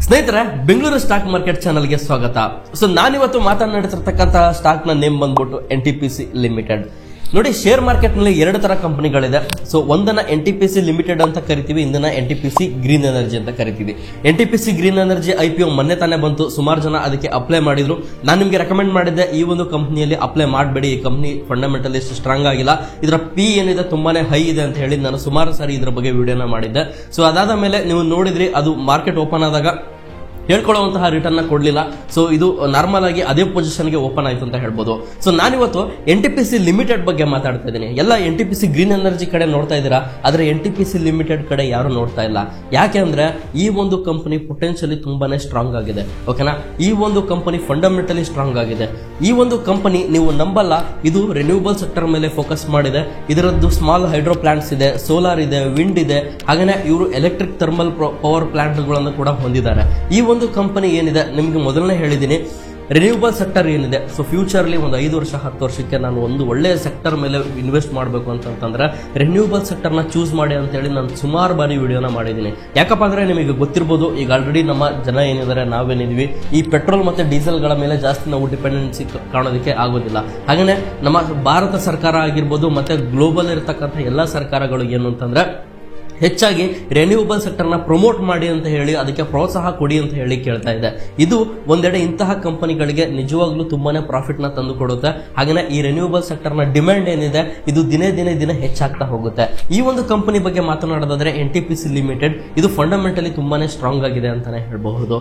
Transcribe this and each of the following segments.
ಸ್ನೇಹಿತರೆ, Bengaluru stock market ಚಾನಲ್ಗೆ ಸ್ವಾಗತ. ಸೊ ನಾನಿವತ್ತು ಮಾತನಾಡ್ತಿರ್ತಕ್ಕಂತಹ ಸ್ಟಾಕ್ ನ ನೇಮ್ ಬಂದ್ಬಿಟ್ಟು NTPC ಲಿಮಿಟೆಡ್. ನೋಡಿ, ಶೇರ್ ಮಾರ್ಕೆಟ್ ನಲ್ಲಿ ಎರಡು ತರ ಕಂಪನಿಗಳಿದೆ. ಸೊ ಒಂದನ್ನ NTPC ಲಿಮಿಟೆಡ್ ಅಂತ ಕರಿತೀವಿ, ಇಂದನ್ನ NTPC ಗ್ರೀನ್ ಎನರ್ಜಿ ಅಂತ ಕರಿತೀವಿ. NTPC ಗ್ರೀನ್ ಎನರ್ಜಿ IPO ಮೊನ್ನೆ ತಾನೇ ಬಂತು. ಸುಮಾರು ಜನ ಅದಕ್ಕೆ ಅಪ್ಲೈ ಮಾಡಿದ್ರು. ನಾನು ನಿಮ್ಗೆ ರೆಕಮೆಂಡ್ ಮಾಡಿದ್ದೆ, ಈ ಒಂದು ಕಂಪನಿಯಲ್ಲಿ ಅಪ್ಲೈ ಮಾಡಬೇಡಿ, ಈ ಕಂಪನಿ ಫಂಡಮೆಂಟಲಿ ಸ್ಟ್ರಾಂಗ್ ಆಗಿಲ್ಲ, ಇದರ ಪಿ ಏನಿದೆ ತುಂಬಾನೇ ಹೈ ಇದೆ ಅಂತ ಹೇಳಿ ನಾನು ಸುಮಾರು ಸಾರಿ ಇದರ ಬಗ್ಗೆ ವಿಡಿಯೋನ ಮಾಡಿದ್ದೆ. ಸೊ ಅದಾದ ಮೇಲೆ ನೀವು ನೋಡಿದ್ರಿ, ಅದು ಮಾರ್ಕೆಟ್ ಓಪನ್ ಆದಾಗ ಹೇಳ್ಕೊಳ್ಳುವಂತಹ ರಿಟರ್ನ್ ಕೊಡ್ಲಿಲ್ಲ. ಸೊ ಇದು ನಾರ್ಮಲ್ ಆಗಿ ಅದೇ ಪೊಸಿಷನ್ಗೆ ಓಪನ್ ಆಯ್ತು ಅಂತ ಹೇಳ್ಬೋದು. ಸೊ ನಾನಿವತ್ತು NTPC ಲಿಮಿಟೆಡ್ ಬಗ್ಗೆ ಮಾತಾಡ್ತಾ ಇದ್ದೀನಿ. ಎಲ್ಲ NTPC ಗ್ರೀನ್ ಎನರ್ಜಿ ಕಡೆ ನೋಡ್ತಾ ಇದ್ದೀರಾ, ಆದ್ರೆ NTPC ಲಿಮಿಟೆಡ್ ಕಡೆ ಯಾರು ನೋಡ್ತಾ ಇಲ್ಲ. ಯಾಕೆ ಅಂದ್ರೆ ಈ ಒಂದು ಕಂಪನಿ ಪೊಟೆನ್ಶಿಯಲಿ ತುಂಬಾನೇ ಸ್ಟ್ರಾಂಗ್ ಆಗಿದೆ. ಓಕೆನಾ, ಈ ಒಂದು ಕಂಪನಿ ಫಂಡಮೆಂಟಲಿ ಸ್ಟ್ರಾಂಗ್ ಆಗಿದೆ. ಈ ಒಂದು ಕಂಪನಿ ನೀವು ನಂಬಲ್ಲ, ಇದು ರಿನ್ಯೂಬಲ್ ಸೆಕ್ಟರ್ ಮೇಲೆ ಫೋಕಸ್ ಮಾಡಿದೆ. ಇದರದ್ದು ಸ್ಮಾಲ್ ಹೈಡ್ರೋ ಪ್ಲಾಂಟ್ಸ್ ಇದೆ, ಸೋಲಾರ್ ಇದೆ, ವಿಂಡ್ ಇದೆ, ಹಾಗೇನೆ ಇವರು ಎಲೆಕ್ಟ್ರಿಕ್ ಥರ್ಮಲ್ ಪವರ್ ಪ್ಲಾಂಟ್ ಗಳನ್ನು ಕೂಡ ಹೊಂದಿದ್ದಾರೆ. ಈ ಒಂದು ಕಂಪನಿ ಏನಿದೆ, ನಿಮ್ಗೆ ಮೊದಲನೇ ಹೇಳಿದ್ದೀನಿ, ರಿನ್ಯೂಬಲ್ ಸೆಕ್ಟರ್ ಏನಿದೆ, ಸೊ ಫ್ಯೂಚರ್ಲಿ ಒಂದು 5 ವರ್ಷ 10 ವರ್ಷಕ್ಕೆ ನಾನು ಒಂದು ಒಳ್ಳೆಯ ಸೆಕ್ಟರ್ ಮೇಲೆ ಇನ್ವೆಸ್ಟ್ ಮಾಡಬೇಕು ಅಂತಂದ್ರೆ ರಿನ್ಯೂಬಲ್ ಸೆಕ್ಟರ್ನ ಚೂಸ್ ಮಾಡಿ ಅಂತ ಹೇಳಿ ನಾನು ಸುಮಾರು ಬಾರಿ ವಿಡಿಯೋನ ಮಾಡಿದ್ದೀನಿ. ಯಾಕಪ್ಪ ಅಂದ್ರೆ ನಿಮಗೆ ಗೊತ್ತಿರ್ಬೋದು, ಈಗ ಆಲ್ರೆಡಿ ನಮ್ಮ ಜನ ಏನಿದ್ದಾರೆ, ನಾವೇನಿದ್ವಿ, ಈ ಪೆಟ್ರೋಲ್ ಮತ್ತೆ ಡೀಸೆಲ್ಗಳ ಮೇಲೆ ಜಾಸ್ತಿ ನಾವು ಡಿಪೆಂಡೆನ್ಸಿ ಕಾಣೋದಕ್ಕೆ ಆಗೋದಿಲ್ಲ. ಹಾಗೇನೆ ನಮ್ಮ ಭಾರತ ಸರ್ಕಾರ ಆಗಿರ್ಬೋದು, ಮತ್ತೆ ಗ್ಲೋಬಲ್ ಇರತಕ್ಕಂಥ ಎಲ್ಲಾ ಸರ್ಕಾರಗಳು ಏನು ಅಂತಂದ್ರೆ ಹೆಚ್ಚಾಗಿ ರಿನ್ಯೂಬಲ್ ಸೆಕ್ಟರ್ನ ಪ್ರಮೋಟ್ ಮಾಡಿ ಅಂತ ಹೇಳಿ, ಅದಕ್ಕೆ ಪ್ರೋತ್ಸಾಹ ಕೊಡಿ ಅಂತ ಹೇಳಿ ಕೇಳ್ತಾ ಇದೆ. ಇದು ಒಂದೆಡೆ ಇಂತಹ ಕಂಪನಿಗಳಿಗೆ ನಿಜವಾಗ್ಲೂ ತುಂಬಾನೇ ಪ್ರಾಫಿಟ್ ನ ತಂದು ಕೊಡುತ್ತೆ. ಹಾಗೆ ಈ ರಿನ್ಯೂಬಲ್ ಸೆಕ್ಟರ್ನ ಡಿಮ್ಯಾಂಡ್ ಏನಿದೆ, ಇದು ದಿನೇ ಹೆಚ್ಚಾಗ್ತಾ ಹೋಗುತ್ತೆ. ಈ ಒಂದು ಕಂಪನಿ ಬಗ್ಗೆ ಮಾತನಾಡೋದಾದ್ರೆ NTPC ಲಿಮಿಟೆಡ್ ಇದು ಫಂಡಮೆಂಟಲಿ ತುಂಬಾನೇ ಸ್ಟ್ರಾಂಗ್ ಆಗಿದೆ ಅಂತಾನೆ ಹೇಳಬಹುದು.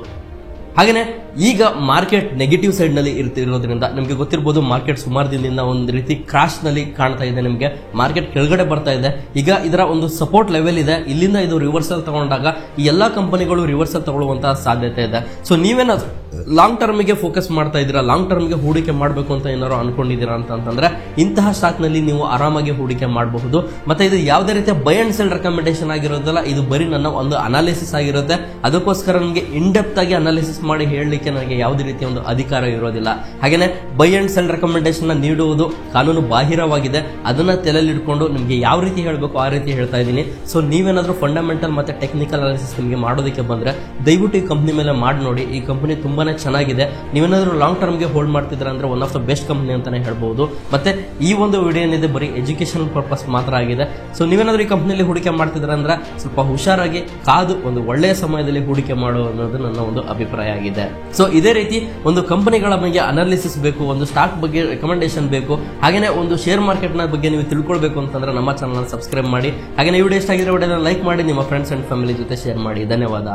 ಹಾಗೇನೆ ಈಗ ಮಾರ್ಕೆಟ್ ನೆಗೆಟಿವ್ ಸೈಡ್ ನಲ್ಲಿ ಇರೋದ್ರಿಂದ ನಿಮಗೆ ಗೊತ್ತಿರಬಹುದು, ಮಾರ್ಕೆಟ್ ಸುಮಾರು ದಿನದಿಂದ ಒಂದು ರೀತಿ ಕ್ರಾಶ್ ನಲ್ಲಿ ಕಾಣ್ತಾ ಇದೆ. ನಿಮಗೆ ಮಾರ್ಕೆಟ್ ಕೆಳಗಡೆ ಬರ್ತಾ ಇದೆ. ಈಗ ಇದರ ಒಂದು ಸಪೋರ್ಟ್ ಲೆವೆಲ್ ಇದೆ, ಇಲ್ಲಿಂದ ಇದು ರಿವರ್ಸಲ್ ತಗೊಂಡಾಗ ಈ ಎಲ್ಲಾ ಕಂಪನಿಗಳು ರಿವರ್ಸಲ್ ತಗೊಳ್ಳುವಂತಹ ಸಾಧ್ಯತೆ ಇದೆ. ಸೊ ನೀವೇನಾದ್ರು ಲಾಂಗ್ ಟರ್ಮ್ ಗೆ ಫೋಕಸ್ ಮಾಡ್ತಾ ಇದ್ದೀರಾ, ಲಾಂಗ್ ಟರ್ಮ್ ಗೆ ಹೂಡಿಕೆ ಮಾಡಬೇಕು ಅಂತ ಏನಾದ್ರು ಅನ್ಕೊಂಡಿದ್ದೀರಾ ಅಂತಂದ್ರೆ ಇಂತಹ ಸ್ಟಾಕ್ ನಲ್ಲಿ ನೀವು ಆರಾಮಾಗಿ ಹೂಡಿಕೆ ಮಾಡಬಹುದು. ಮತ್ತೆ ಇದು ಯಾವುದೇ ರೀತಿಯ ಬೈ ಅಂಡ್ ಸೆಲ್ ರೆಕಮೆಂಡೇಶನ್ ಆಗಿರೋದಲ್ಲ, ಇದು ಬರೀ ನನ್ನ ಒಂದು ಅನಾಲಿಸಿಸ್ ಆಗಿರುತ್ತೆ. ಅದಕ್ಕೋಸ್ಕರ ನನಗೆ ಇನ್ ಡೆಪ್ತ್ ಆಗಿ ಅನಾಲಿಸಿಸ್ ಮಾಡಿ ಹೇಳಲಿಕ್ಕೆ ನನಗೆ ಯಾವುದೇ ರೀತಿಯ ಒಂದು ಅಧಿಕಾರ ಇರೋದಿಲ್ಲ. ಹಾಗೇನೆ ಬೈ ಅಂಡ್ ಸೆಲ್ ರೆಕಮೆಂಡೇಶನ್ ನೀಡುವುದು ಕಾನೂನು ಬಾಹಿರವಾಗಿದೆ. ಅದನ್ನ ತಲೆಯಲ್ಲಿ ಇಟ್ಕೊಂಡು ನಿಮಗೆ ಯಾವ ರೀತಿ ಹೇಳಬೇಕು ಆ ರೀತಿ ಹೇಳ್ತಾ ಇದ್ದೀನಿ. ಸೊ ನೀವೇನಾದ್ರೂ ಫಂಡಮೆಂಟಲ್ ಮತ್ತೆ ಟೆಕ್ನಿಕಲ್ ಅನಾಲಿಸಿಸ್ ನಿಮಗೆ ಮಾಡೋದಕ್ಕೆ ಬಂದ್ರೆ ದಯವಿಟ್ಟು ಈ ಕಂಪನಿ ಮೇಲೆ ಮಾಡಿ ನೋಡಿ. ಈ ಕಂಪನಿ ತುಂಬಾನೇ ಚೆನ್ನಾಗಿದೆ. ನೀವೇನಾದ್ರೂ ಲಾಂಗ್ ಟರ್ಮ್ ಗೆ ಹೋಲ್ಡ್ ಮಾಡ್ತಿದ್ರೆ ಅಂದ್ರೆ one of the best company ಅಂತಾನೆ ಹೇಳ್ಬಹುದು. ಮತ್ತೆ ಈ ಒಂದು ವಿಡಿಯೋ ಏನಿದೆ ಬರೀ ಎಜುಕೇಶನ್ ಪರ್ಪಸ್ ಮಾತ್ರ ಆಗಿದೆ. ಸೊ ನೀವೇನಾದ್ರೂ ಈ ಕಂಪನಿಯಲ್ಲಿ ಹೂಡಿಕೆ ಮಾಡ್ತಿದ್ರೆ ಅಂದ್ರೆ ಸ್ವಲ್ಪ ಹುಷಾರಾಗಿ ಕಾದು ಒಂದು ಒಳ್ಳೆಯ ಸಮಯದಲ್ಲಿ ಹೂಡಿಕೆ ಮಾಡುವ ಅನ್ನೋದು ನನ್ನ ಒಂದು ಅಭಿಪ್ರಾಯ ಆಗಿದೆ. ಸೊ ಇದೇ ರೀತಿ ಒಂದು ಕಂಪನಿಗಳ ಬಗ್ಗೆ ಅನಾಲಿಸಿಸ್ ಬೇಕು, ಒಂದು ಸ್ಟಾಕ್ ಬಗ್ಗೆ ರೆಕಮೆಂಡೇಶನ್ ಬೇಕು, ಹಾಗೇನೆ ಒಂದು ಶೇರ್ ಮಾರ್ಕೆಟ್ ನ ಬಗ್ಗೆ ನೀವು ತಿಳ್ಕೊಳ್ಬೇಕು ಅಂತಂದ್ರೆ ನಮ್ಮ ಚಾನಲ್ ಸಬ್ಸ್ಕ್ರೈಬ್ ಮಾಡಿ. ಹಾಗೆ ವಿಡಿಯೋ ಇಷ್ಟ ಆಗಿರೋ ವಿಡಿಯೋನ ಲೈಕ್ ಮಾಡಿ, ನಿಮ್ಮ ಫ್ರೆಂಡ್ಸ್ ಅಂಡ್ ಫ್ಯಾಮಿಲಿ ಜೊತೆ ಶೇರ್ ಮಾಡಿ. ಧನ್ಯವಾದ.